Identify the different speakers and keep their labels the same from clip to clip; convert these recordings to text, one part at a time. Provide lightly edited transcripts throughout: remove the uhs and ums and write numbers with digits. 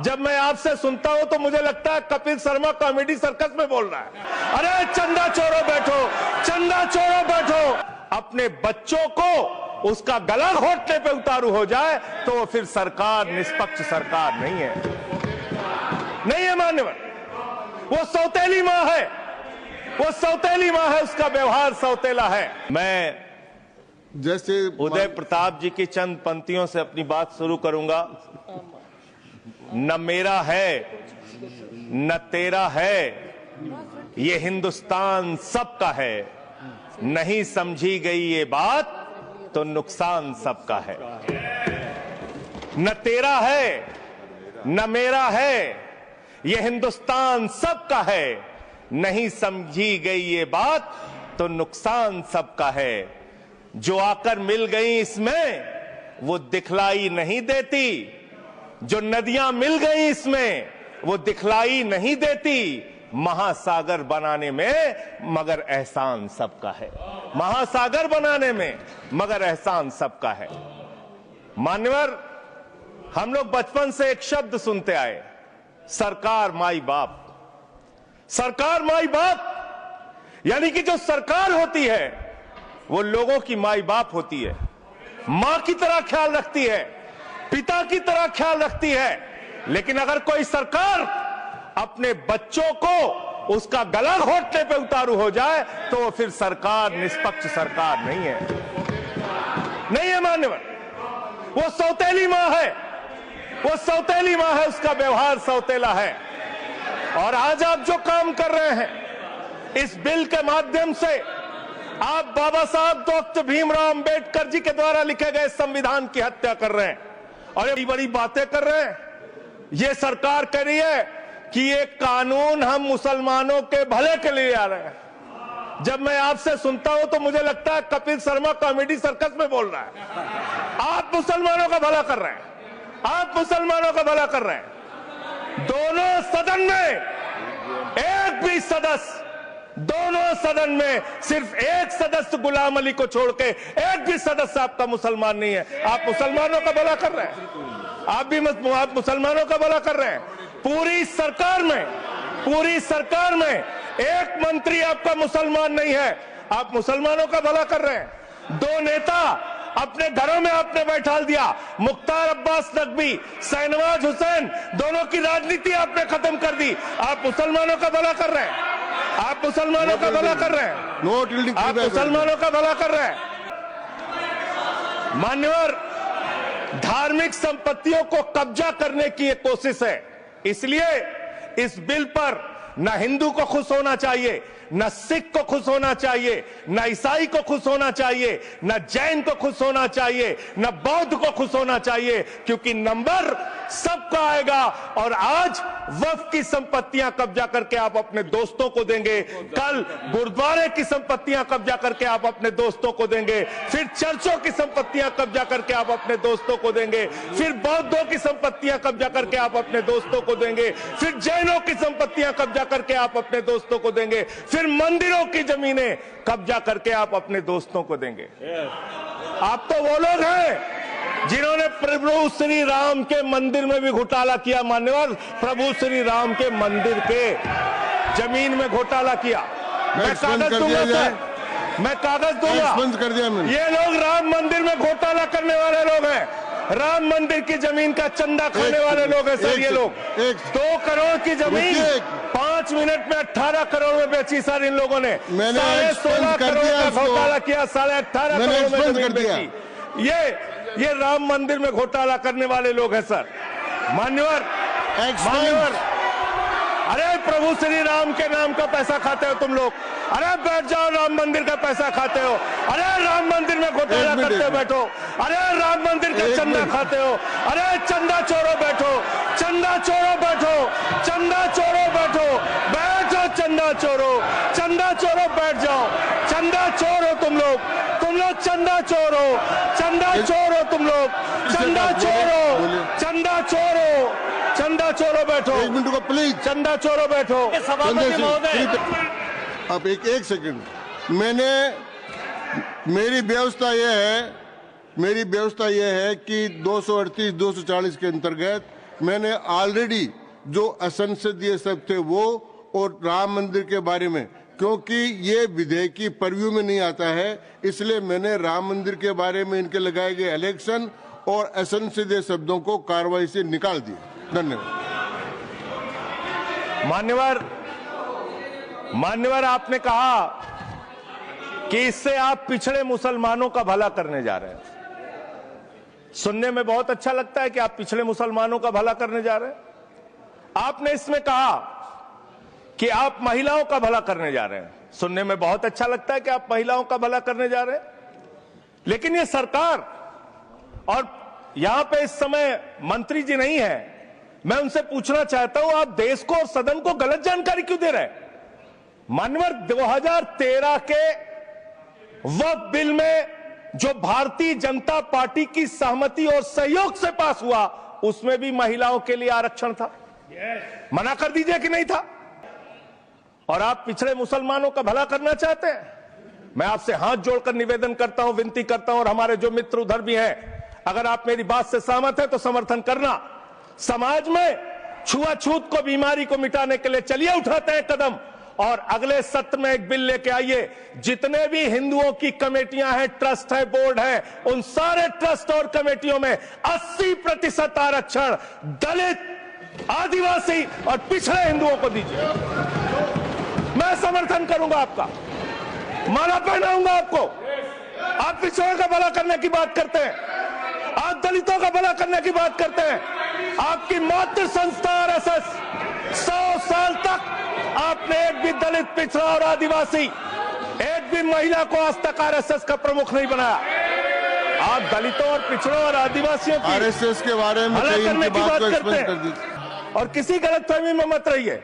Speaker 1: जब मैं आपसे सुनता हूं तो मुझे लगता है कपिल शर्मा कॉमेडी सर्कस में बोल रहा है। अरे चंदा चोरो बैठो, चंदा चोरो बैठो। अपने बच्चों को उसका गला घोटने पे उतारू हो जाए तो वो फिर सरकार निष्पक्ष सरकार नहीं है, नहीं है मान्यवर। वो सौतेली मां है, वो सौतेली मां है, उसका व्यवहार सौतेला है। मैं
Speaker 2: जैसे
Speaker 1: उदय प्रताप जी की चंद पंक्तियों से अपनी बात शुरू करूंगा। न मेरा है न तेरा है, ये हिंदुस्तान सबका है। नहीं समझी गई ये बात तो नुकसान सबका है। न तेरा है न मेरा है, ये हिंदुस्तान सबका है। नहीं समझी गई ये बात तो नुकसान सबका है। जो आकर मिल गई इसमें वो दिखलाई नहीं देती, जो नदियां मिल गई इसमें वो दिखलाई नहीं देती। महासागर बनाने में मगर एहसान सबका है, महासागर बनाने में मगर एहसान सबका है। मान्यवर, हम लोग बचपन से एक शब्द सुनते आए, सरकार माई बाप। सरकार माई बाप यानी कि जो सरकार होती है वो लोगों की माई बाप होती है, मां की तरह ख्याल रखती है, पिता की तरह ख्याल रखती है। लेकिन अगर कोई सरकार अपने बच्चों को उसका गला घोटने पे उतारू हो जाए तो वो फिर सरकार निष्पक्ष सरकार नहीं है, नहीं है मान्यवर। वो सौतेली मां है, वो सौतेली मां है, उसका व्यवहार सौतेला है। और आज आप जो काम कर रहे हैं इस बिल के माध्यम से, आप बाबा साहब डॉक्टर भीमराव अंबेडकर जी के द्वारा लिखे गए संविधान की हत्या कर रहे हैं और ये बड़ी बातें कर रहे हैं। ये सरकार कह रही है कि ये कानून हम मुसलमानों के भले के लिए आ रहे हैं। जब मैं आपसे सुनता हूं तो मुझे लगता है कपिल शर्मा कॉमेडी सर्कस में बोल रहा है। आप मुसलमानों का भला कर रहे हैं, आप मुसलमानों का भला कर रहे हैं। दोनों सदन में एक भी सदस्य, दोनों सदन में सिर्फ एक सदस्य गुलाम अली को छोड़ के एक भी सदस्य आपका मुसलमान नहीं है। आप मुसलमानों का भला कर रहे हैं, आप मुसलमानों का भला कर रहे हैं। पूरी सरकार में एक मंत्री आपका मुसलमान नहीं है, आप मुसलमानों का भला कर रहे हैं। दो नेता अपने घरों में आपने बैठा दिया, मुख्तार अब्बास नकवी, शाहनवाज हुसैन, दोनों की राजनीति आपने खत्म कर दी। आप मुसलमानों का भला कर रहे हैं, आप मुसलमानों का भला कर रहे हैं, आप मुसलमानों का भला कर रहे हैं। मान्यवर, धार्मिक संपत्तियों को कब्जा करने की एक कोशिश है, इसलिए इस बिल पर न हिंदू को खुश होना चाहिए, न सिख को खुश होना चाहिए, न ईसाई को खुश होना चाहिए, न जैन को खुश होना चाहिए, न बौद्ध को खुश होना चाहिए, क्योंकि नंबर सबका आएगा। और आज वक्फ की संपत्तियां कब्जा करके आप अपने दोस्तों को देंगे, कल गुरुद्वारे की संपत्तियां कब्जा करके आप अपने दोस्तों को देंगे, फिर चर्चों की संपत्तियां कब्जा करके आप अपने दोस्तों को देंगे, फिर बौद्धों की संपत्तियां कब्जा करके आप अपने दोस्तों को देंगे, फिर जैनों की संपत्तियां कब्जा करके आप अपने दोस्तों को देंगे, फिर मंदिरों की जमीनें कब्जा करके आप अपने दोस्तों को देंगे। आप तो वो लोग हैं जिन्होंने प्रभु श्री राम के मंदिर में भी घोटाला किया। मान्यवर, प्रभु श्री राम के मंदिर के जमीन में घोटाला किया। मैं कागज दूंगा सर, मैं कागज दूंगा। ये लोग राम मंदिर में घोटाला करने वाले लोग हैं, राम मंदिर की जमीन का चंदा खाने वाले लोग हैं सर। ये लोग 2 करोड़ की जमीन 5 मिनट में 18 करोड़ में बेची सर इन लोगों ने। 16.5 करोड़ का घोटाला किया, 18.5 करोड़ में जमीन बेची। ये राम मंदिर में घोटाला करने वाले लोग हैं सर। मान्यवर, अरे प्रभु श्री राम के नाम का पैसा खाते हो तुम लोग। अरे बैठ जाओ, राम मंदिर का पैसा खाते हो। अरे राम मंदिर में घोटाला करते बैठो। अरे राम मंदिर का चंदा खाते हो। अरे चंदा चोरो बैठो, चंदा चोरो बैठो, चंदा चोरो बैठो, बैठो चंदा चोरो, चंदा चोरो बैठ जाओ। चंदा चोरो तुम लोग चंदा चोरो, चंदा चोरो तुम लोग, चंदा चोरो, चंदा चोरो, चंदा चोरो बैठो।
Speaker 2: 1 मिनट को प्लीज,
Speaker 1: चंदा चोरो बैठो। सभापति महोदय,
Speaker 2: अब एक सेकंड, मेरी व्यवस्था यह है कि 238, 240 के अंतर्गत मैंने ऑलरेडी जो असंसदीय सब थे वो और राम मंदिर के बारे में, क्योंकि ये विधेयक की परव्यू में नहीं आता है, इसलिए मैंने राम मंदिर के बारे में इनके लगाए गए इलेक्शन और असंसदीय शब्दों को कार्रवाई से निकाल दिया। धन्यवाद।
Speaker 1: मान्यवर, आपने कहा कि इससे आप पिछड़े मुसलमानों का भला करने जा रहे हैं। सुनने में बहुत अच्छा लगता है कि आप पिछड़े मुसलमानों का भला करने जा रहे हैं। आपने इसमें कहा कि आप महिलाओं का भला करने जा रहे हैं। सुनने में बहुत अच्छा लगता है कि आप महिलाओं का भला करने जा रहे हैं, लेकिन ये सरकार, और यहां पे इस समय मंत्री जी नहीं है, मैं उनसे पूछना चाहता हूं, आप देश को और सदन को गलत जानकारी क्यों दे रहे हैं? मान्यवर, 2013 के वक्फ बिल में जो भारतीय जनता पार्टी की सहमति और सहयोग से पास हुआ, उसमें भी महिलाओं के लिए आरक्षण था। मना कर दीजिए कि नहीं था। और आप पिछड़े मुसलमानों का भला करना चाहते हैं। मैं आपसे हाथ जोड़कर निवेदन करता हूं, विनती करता हूं, और हमारे जो मित्र उधर भी हैं, अगर आप मेरी बात से सहमत हैं तो समर्थन करना। समाज में छुआछूत को, बीमारी को मिटाने के लिए चलिए उठाते हैं कदम, और अगले सत्र में एक बिल लेके आइए। जितने भी हिंदुओं की कमेटियां हैं, ट्रस्ट है, बोर्ड है, उन सारे ट्रस्ट और कमेटियों में 80% आरक्षण दलित, आदिवासी और पिछड़े हिंदुओं को दीजिए। मैं समर्थन करूंगा आपका, माला पहनाऊंगा आपको। आप पिछड़ों का भला करने की बात करते हैं, आप दलितों का भला करने की बात करते हैं। आपकी मातृ संस्था आरएसएस 100 साल तक आपने एक भी दलित, पिछड़ा और आदिवासी, एक भी महिला को आज तक आरएसएस का प्रमुख नहीं बनाया। आप दलितों और पिछड़ों और आदिवासियों की
Speaker 2: आरएसएस के बारे में
Speaker 1: भला करने की बात करते
Speaker 2: कर
Speaker 1: हैं, और किसी गलतफहमी में मत रहिए।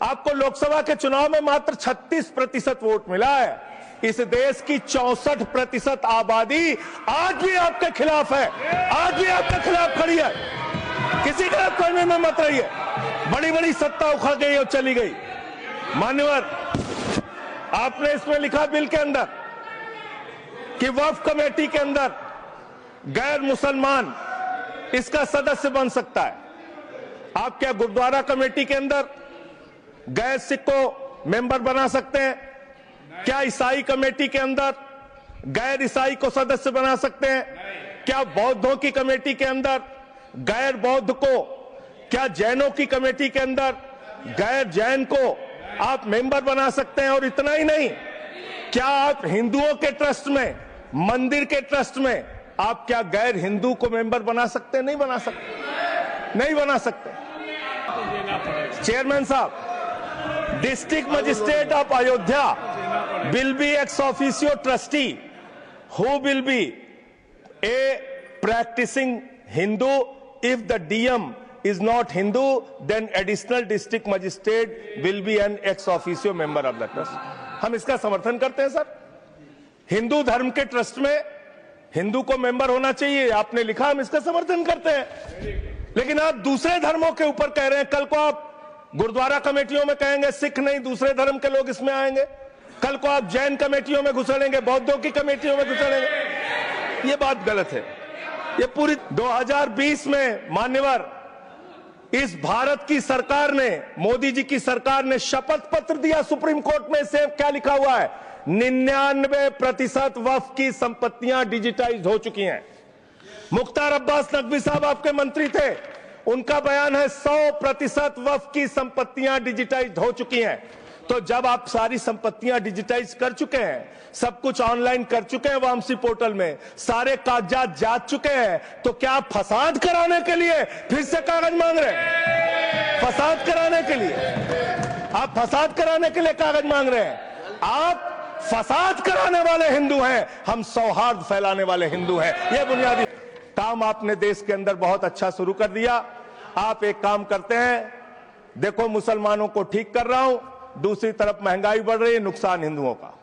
Speaker 1: आपको लोकसभा के चुनाव में मात्र 36% वोट मिला है। इस देश की 64% आबादी आज भी आपके खिलाफ है, आज भी आपके खिलाफ खड़ी है। किसी गलतफहमी में मत रहिए। बड़ी बड़ी सत्ता उखड़ गई और चली गई। मान्यवर, आपने इसमें लिखा बिल के अंदर कि वक्फ कमेटी के अंदर गैर मुसलमान इसका सदस्य बन सकता है। आप क्या गुरुद्वारा कमेटी के अंदर गैर सिख को मेंबर बना सकते हैं? क्या ईसाई कमेटी के अंदर गैर ईसाई को सदस्य बना सकते हैं? क्या बौद्धों की कमेटी के अंदर गैर बौद्ध को, क्या जैनों की कमेटी के अंदर गैर जैन को आप मेंबर बना सकते हैं? और इतना ही नहीं, क्या आप हिंदुओं के ट्रस्ट में, मंदिर के ट्रस्ट में आप क्या गैर हिंदू को मेंबर बना सकते हैं? नहीं बना सकते, नहीं बना सकते। चेयरमैन साहब, district magistrate of Ayodhya will be ex officio trustee who will be a practicing Hindu. If the DM is not Hindu, then additional district magistrate will be an ex officio member of the trust. हम इसका समर्थन करते हैं sir. Hindu धर्म के trust में हिंदू को member होना चाहिए, आपने लिखा, हम इसका समर्थन करते हैं। लेकिन आप दूसरे धर्मों के ऊपर कह रहे हैं। कल को आप गुरुद्वारा कमेटियों में कहेंगे सिख नहीं, दूसरे धर्म के लोग इसमें आएंगे। कल को आप जैन कमेटियों में घुसड़ेंगे, बौद्धों की कमेटियों में घुसड़ेंगे। ये बात गलत है। ये पूरी 2020 में मान्यवर, इस भारत की सरकार ने, मोदी जी की सरकार ने शपथ पत्र दिया सुप्रीम कोर्ट में। से क्या लिखा हुआ है? 99% वक्फ की संपत्तियां डिजिटाइज हो चुकी हैं। मुख्तार अब्बास नकवी साहब आपके मंत्री थे, उनका बयान है 100% वक्फ की संपत्तियां डिजिटाइज हो चुकी हैं। तो जब आप सारी संपत्तियां डिजिटाइज कर चुके हैं, सब कुछ ऑनलाइन कर चुके हैं वामसी पोर्टल में, सारे कागजात जांच चुके हैं, तो क्या आप फसाद कराने के लिए फिर से कागज मांग रहे हैं? फसाद कराने के लिए आप फसाद कराने के लिए कागज मांग रहे हैं? आप फसाद कराने वाले हिंदू हैं, हम सौहार्द फैलाने वाले हिंदू हैं। यह बुनियादी काम आपने देश के अंदर बहुत अच्छा शुरू कर दिया। आप एक काम करते हैं, देखो मुसलमानों को ठीक कर रहा हूं, दूसरी तरफ महंगाई बढ़ रही है, नुकसान हिंदुओं का।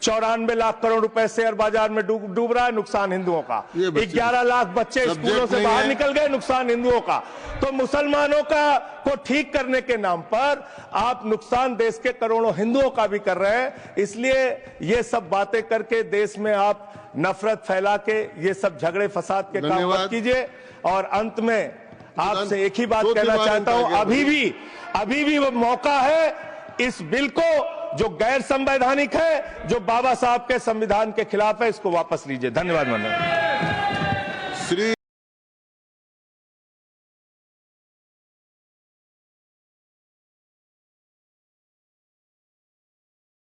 Speaker 1: 94 लाख करोड़ रुपए शेयर बाजार में डूब रहा है, नुकसान हिंदुओं का। 11 लाख बच्चे स्कूलों से बाहर निकल गए, नुकसान हिंदुओं का। तो मुसलमानों का को ठीक करने के नाम पर आप नुकसान देश के करोड़ों हिंदुओं का भी कर रहे हैं। इसलिए ये सब बातें करके देश में आप नफरत फैला के ये सब झगड़े फसाद के काम मत कीजिए। और अंत में आपसे एक ही बात कहना चाहता हूं, अभी भी वो मौका है इस बिल को जो गैर संवैधानिक है, जो बाबा साहब के संविधान के खिलाफ है, इसको वापस लीजिए। धन्यवाद।
Speaker 2: श्री